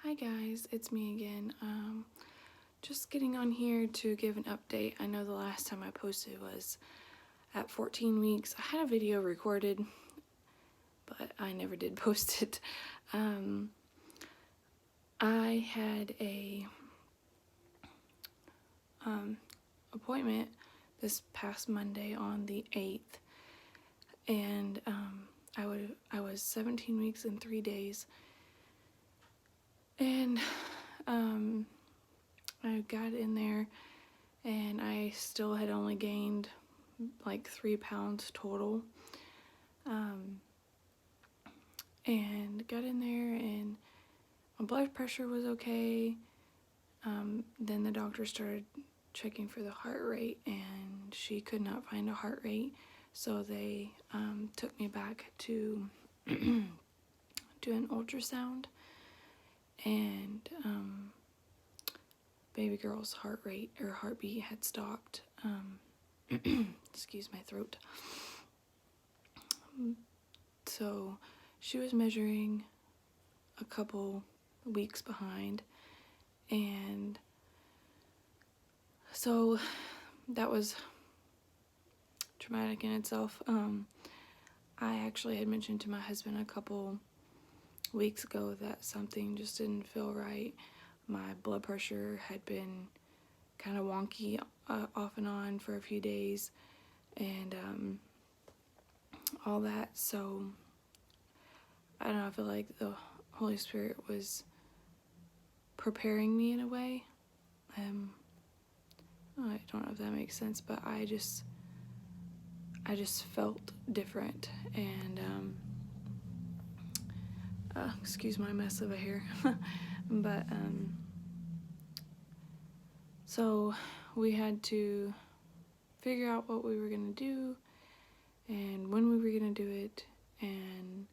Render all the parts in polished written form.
Hi guys, it's me again. Just getting on here to give an update. I know the last time I posted was at 14 weeks. I had a video recorded, but I never did post it. I had a appointment this past Monday on the 8th, and I was 17 weeks and 3 days, and I got in there and I still had only gained like 3 pounds total, and got in there and my blood pressure was okay. Then the doctor started checking for the heart rate and she could not find a heart rate, so they took me back to do an ultrasound, and baby girl's heart rate or heartbeat had stopped. Excuse my throat. So she was measuring a couple weeks behind, and so that was traumatic in itself. I actually had mentioned to my husband a couple weeks ago that something just didn't feel right. My blood pressure had been kind of wonky off and on for a few days, and all that. So I don't know, I feel like the Holy Spirit was preparing me in a way. I don't know if that makes sense, but I just felt different, and excuse my mess of a hair. But so we had to figure out what we were gonna do and when we were gonna do it, and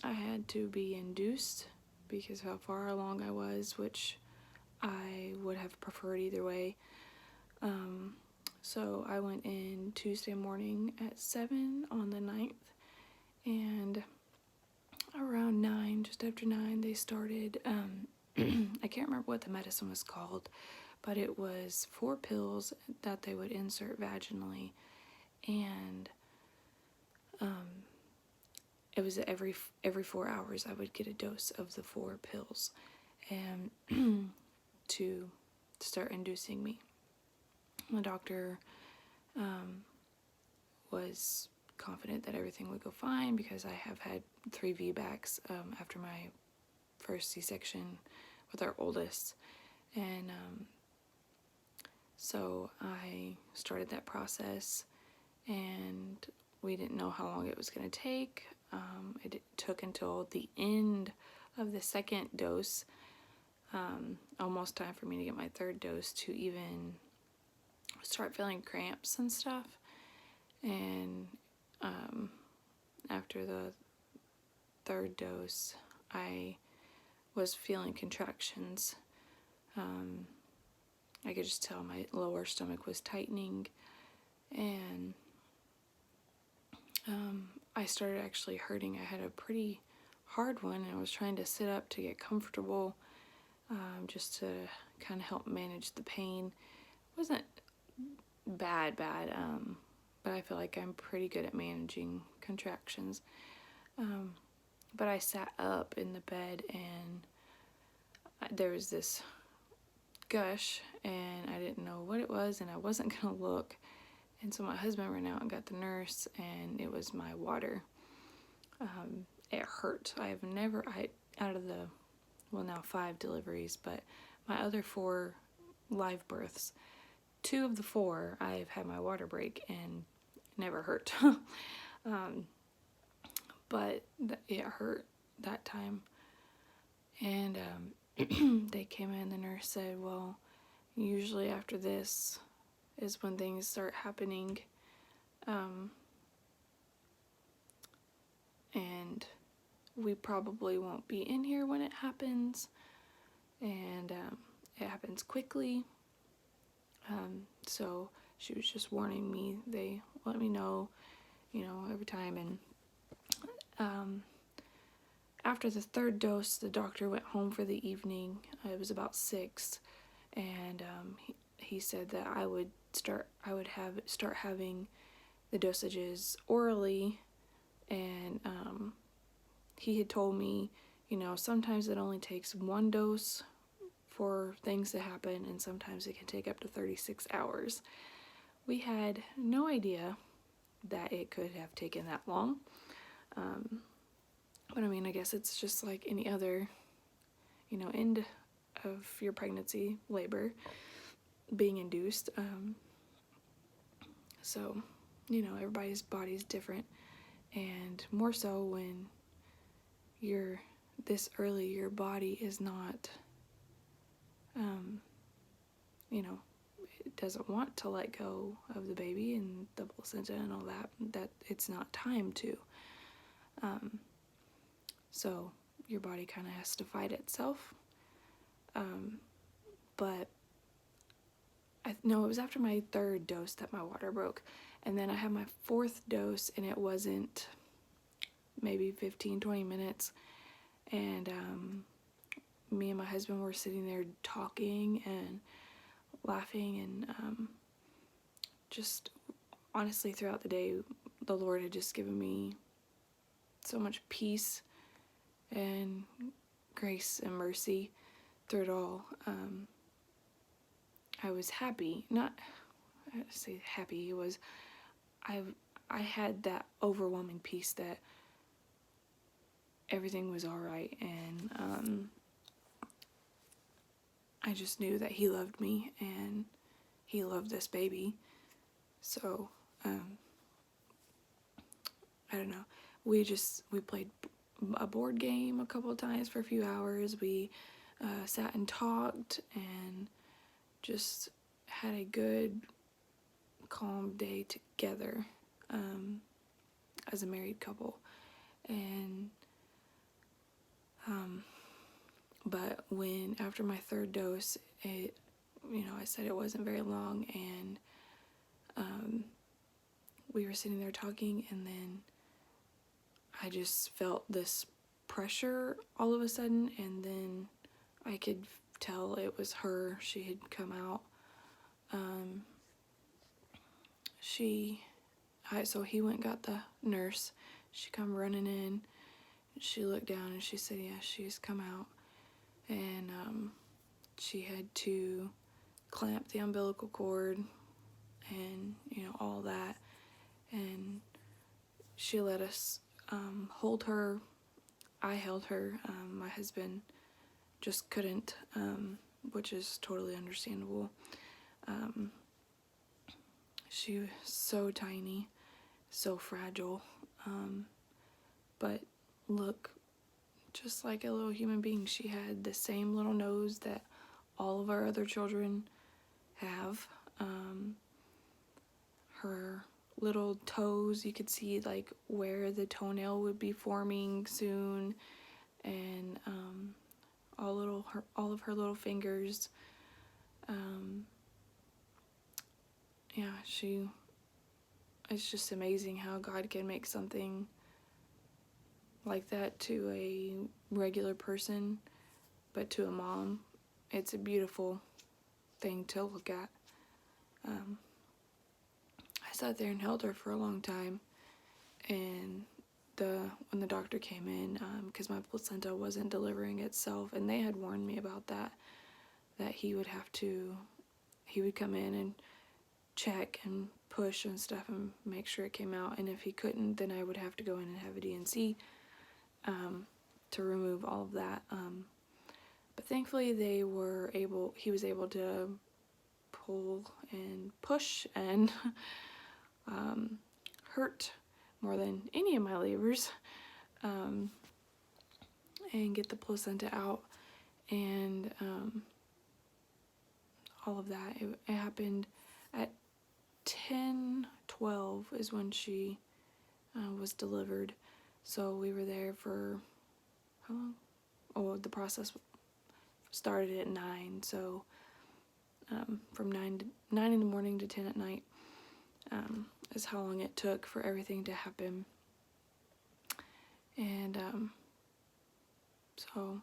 I had to be induced because of how far along I was, which I would have preferred either way. So I went in Tuesday morning at 7 on the 9th, and around 9, just after 9, they started, I can't remember what the medicine was called, but it was 4 pills that they would insert vaginally, and it was every 4 hours I would get a dose of the 4 pills, and to start inducing me. The doctor was confident that everything would go fine because I have had 3 VBACs after my first C-section with our oldest, and so I started that process, and we didn't know how long it was going to take. It took until the end of the 2nd dose, almost time for me to get my 3rd dose, to even start feeling cramps and stuff. And after the 3rd dose, I was feeling contractions. I could just tell my lower stomach was tightening, and I started actually hurting. I had a pretty hard one, and I was trying to sit up to get comfortable, just to kind of help manage the pain. It wasn't bad, but I feel like I'm pretty good at managing contractions. But I sat up in the bed, and there was this gush, and I didn't know what it was, and I wasn't gonna look. And so my husband ran out and got the nurse, and it was my water. It hurt. Out of the, well, now 5 deliveries, but my other 4 live births, 2 of the 4, I've had my water break and never hurt. But it hurt that time. And they came in, the nurse said, well, usually after this is when things start happening, and we probably won't be in here when it happens, and it happens quickly. So she was just warning me. They let me know, every time. And after the third dose, the doctor went home for the evening. It was about 6, and he said that I would start having the dosages orally, and he had told me, sometimes it only takes one dose for things to happen, and sometimes it can take up to 36 hours. We had no idea that it could have taken that long. But I mean, I guess it's just like any other, end of your pregnancy, labor, being induced. So, everybody's body's different. And more so when you're this early, your body is not, it doesn't want to let go of the baby and the placenta and all that it's not time to. So your body kind of has to fight itself. But it was after my third dose that my water broke. And then I had my fourth dose, and it wasn't maybe 15-20 minutes. And me and my husband were sitting there talking and laughing, and just honestly throughout the day, the Lord had just given me so much peace and grace and mercy through it all. I was happy, not I say happy, it was I had that overwhelming peace that everything was all right, and I just knew that he loved me and he loved this baby. So I don't know, we played a board game a couple of times for a few hours. We sat and talked and just had a good, calm day together as a married couple. And but when after my third dose, I said it wasn't very long, and we were sitting there talking, and then I just felt this pressure all of a sudden, and then I could tell it was her. She had come out. So he went and got the nurse. She come running in. She looked down and she said, "Yeah, she's come out." And she had to clamp the umbilical cord and all that. And she let us hold her. I held her. My husband just couldn't, which is totally understandable. She was so tiny, so fragile, but look just like a little human being. She had the same little nose that all of our other children have. Her little toes, you could see like where the toenail would be forming soon, and all of her little fingers. It's just amazing how God can make something like that to a regular person, but to a mom, it's a beautiful thing to look at. I sat there and held her for a long time, and when the doctor came in, because my placenta wasn't delivering itself, and they had warned me about that he would come in and check and push and stuff and make sure it came out, and if he couldn't, then I would have to go in and have a D&C to remove all of that. But thankfully he was able to pull and push and hurt more than any of my labors, and get the placenta out, and all of that. It happened at 10:12 is when she was delivered. So we were there for how long? Oh, the process started at 9, so from 9 in the morning to 10 at night is how long it took for everything to happen. And So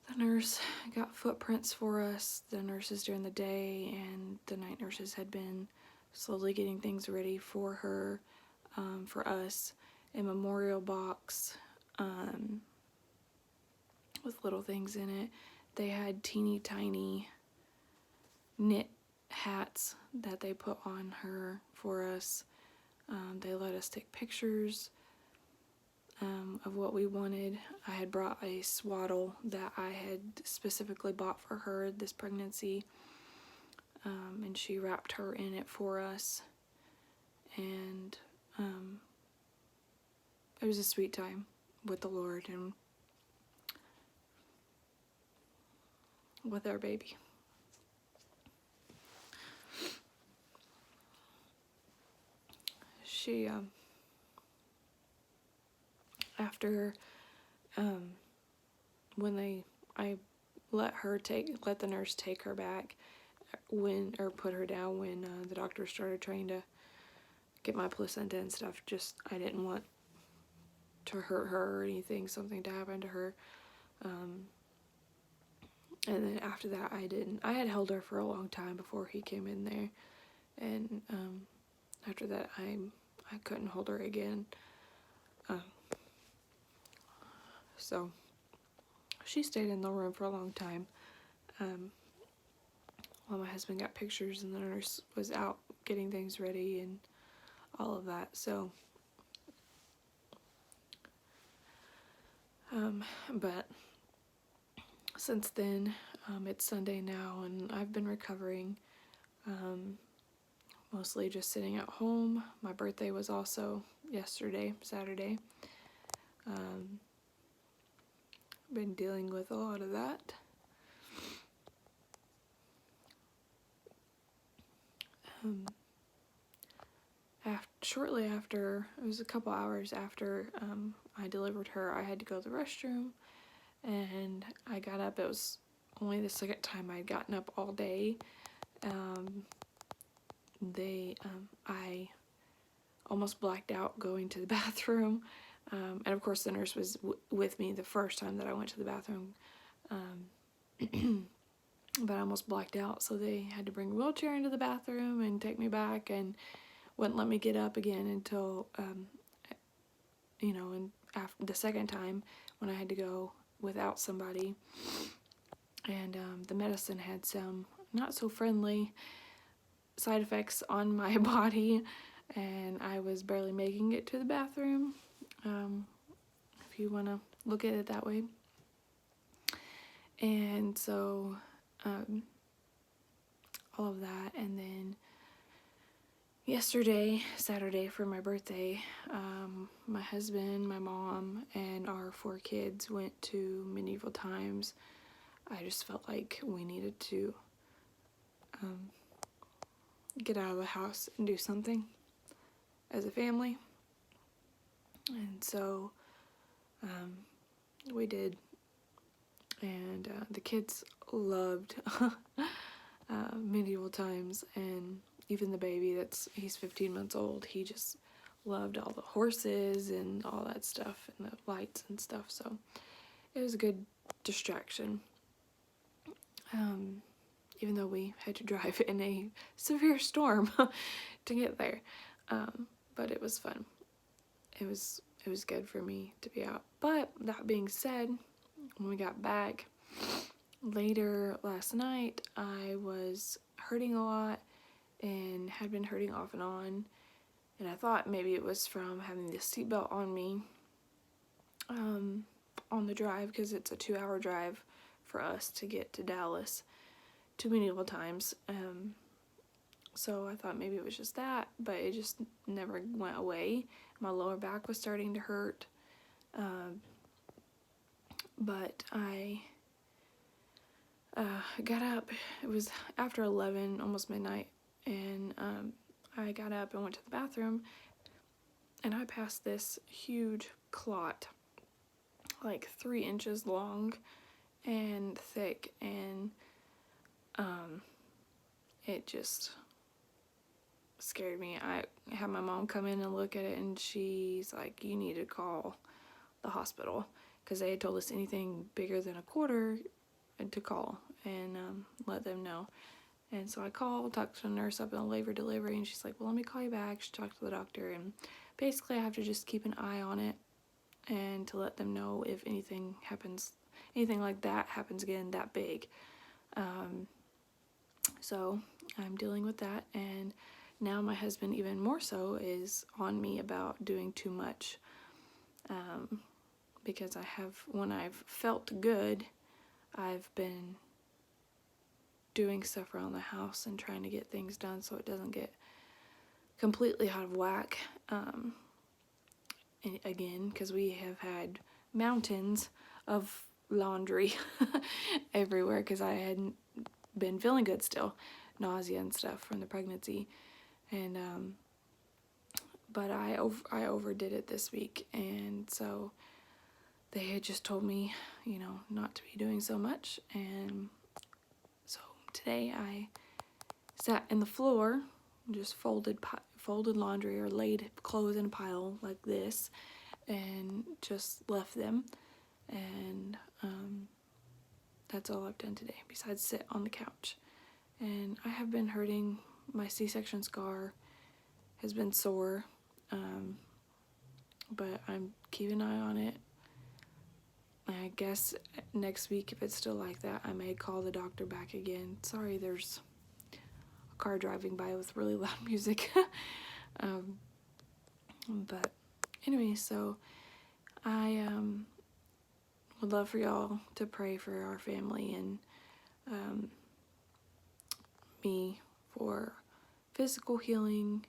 the nurse got footprints for us, the nurses during the day, and the night nurses had been slowly getting things ready for her, for us, a memorial box with little things in it. They had teeny tiny knit hats that they put on her for us. They let us take pictures of what we wanted. I had brought a swaddle that I had specifically bought for her this pregnancy, and she wrapped her in it for us, and it was a sweet time with the Lord and with our baby. She after when I let the nurse take her back or put her down when the doctor started trying to get my placenta and stuff. Just, I didn't want to hurt her or anything, something to happen to her. And then after that, I had held her for a long time before he came in there, and after that I couldn't hold her again. So she stayed in the room for a long time while my husband got pictures and the nurse was out getting things ready and all of that. So but since then, it's Sunday now, and I've been recovering, mostly just sitting at home. My birthday was also yesterday, Saturday. Been dealing with a lot of that. Shortly after, it was a couple hours after I delivered her, I had to go to the restroom, and I got up. It was only the second time I'd gotten up all day. I almost blacked out going to the bathroom, and of course the nurse was with me the first time that I went to the bathroom, but I almost blacked out, so they had to bring a wheelchair into the bathroom and take me back, and wouldn't let me get up again until, and after the second time when I had to go without somebody, and the medicine had some not so friendly side effects on my body, and I was barely making it to the bathroom, if you want to look at it that way. And so all of that, and then yesterday, Saturday, for my birthday, my husband, my mom, and our 4 kids went to Medieval Times. I just felt like we needed to get out of the house and do something as a family. And so we did. And the kids loved Medieval Times, and even the baby, he's 15 months old, he just loved all the horses and all that stuff and the lights and stuff. So it was a good distraction, even though we had to drive in a severe storm to get there, but it was fun. It was good for me to be out. But that being said, when we got back later last night, I was hurting a lot and had been hurting off and on, and I thought maybe it was from having the seatbelt on me on the drive, because it's a 2-hour drive for us to get to Dallas too many times. So I thought maybe it was just that, but it just never went away. My lower back was starting to hurt, but I got up. It was after 11, almost midnight, and I got up and went to the bathroom, and I passed this huge clot, like 3 inches long and thick, and it just scared me. I had my mom come in and look at it, and she's like, "You need to call the hospital," because they had told us anything bigger than a quarter to call and let them know. And so I called, talked to the nurse up in the labor delivery, and she's like, well, let me call you back. She talked to the doctor, and basically I have to just keep an eye on it and to let them know if anything happens, anything like that happens again that big. So I'm dealing with that, and now my husband even more so is on me about doing too much, because when I've felt good, I've been doing stuff around the house and trying to get things done so it doesn't get completely out of whack. And again, because we have had mountains of laundry everywhere because I hadn't been feeling good still, nausea and stuff from the pregnancy, and but I overdid it this week, and so they had just told me, not to be doing so much. And so today I sat in the floor, just folded laundry or laid clothes in a pile like this, and just left them. And that's all I've done today besides sit on the couch. And I have been hurting. My C-section scar has been sore, but I'm keeping an eye on it. I guess next week, if it's still like that, I may call the doctor back again. Sorry, there's a car driving by with really loud music. But anyway, so I would love for y'all to pray for our family and me for physical healing.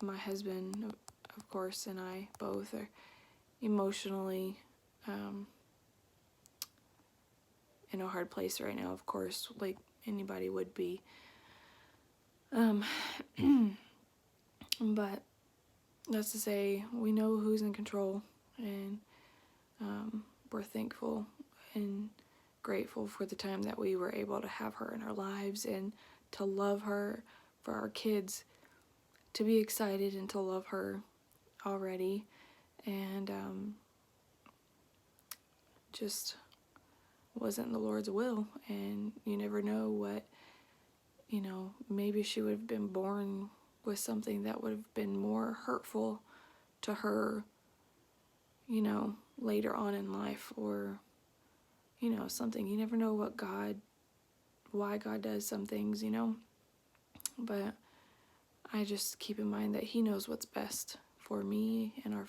My husband, of course, and I both are emotionally in a hard place right now, of course, like anybody would be. But that's to say, we know who's in control, and we're thankful and grateful for the time that we were able to have her in our lives and to love her, for our kids to be excited and to love her already, and just wasn't the Lord's will. And you never know what, maybe she would have been born with something that would have been more hurtful to her, later on in life, or something. You never know why God does some things, but I just keep in mind that he knows what's best for me and our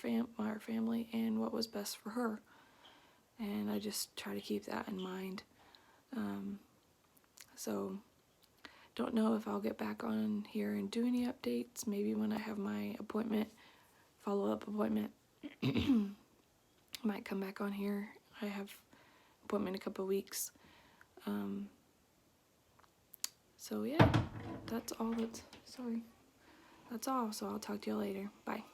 family, and what was best for her, and I just try to keep that in mind. So don't know if I'll get back on here and do any updates. Maybe when I have my follow-up appointment, I might come back on here. I have appointment in a couple of weeks. So yeah, that's all. So I'll talk to you later. Bye.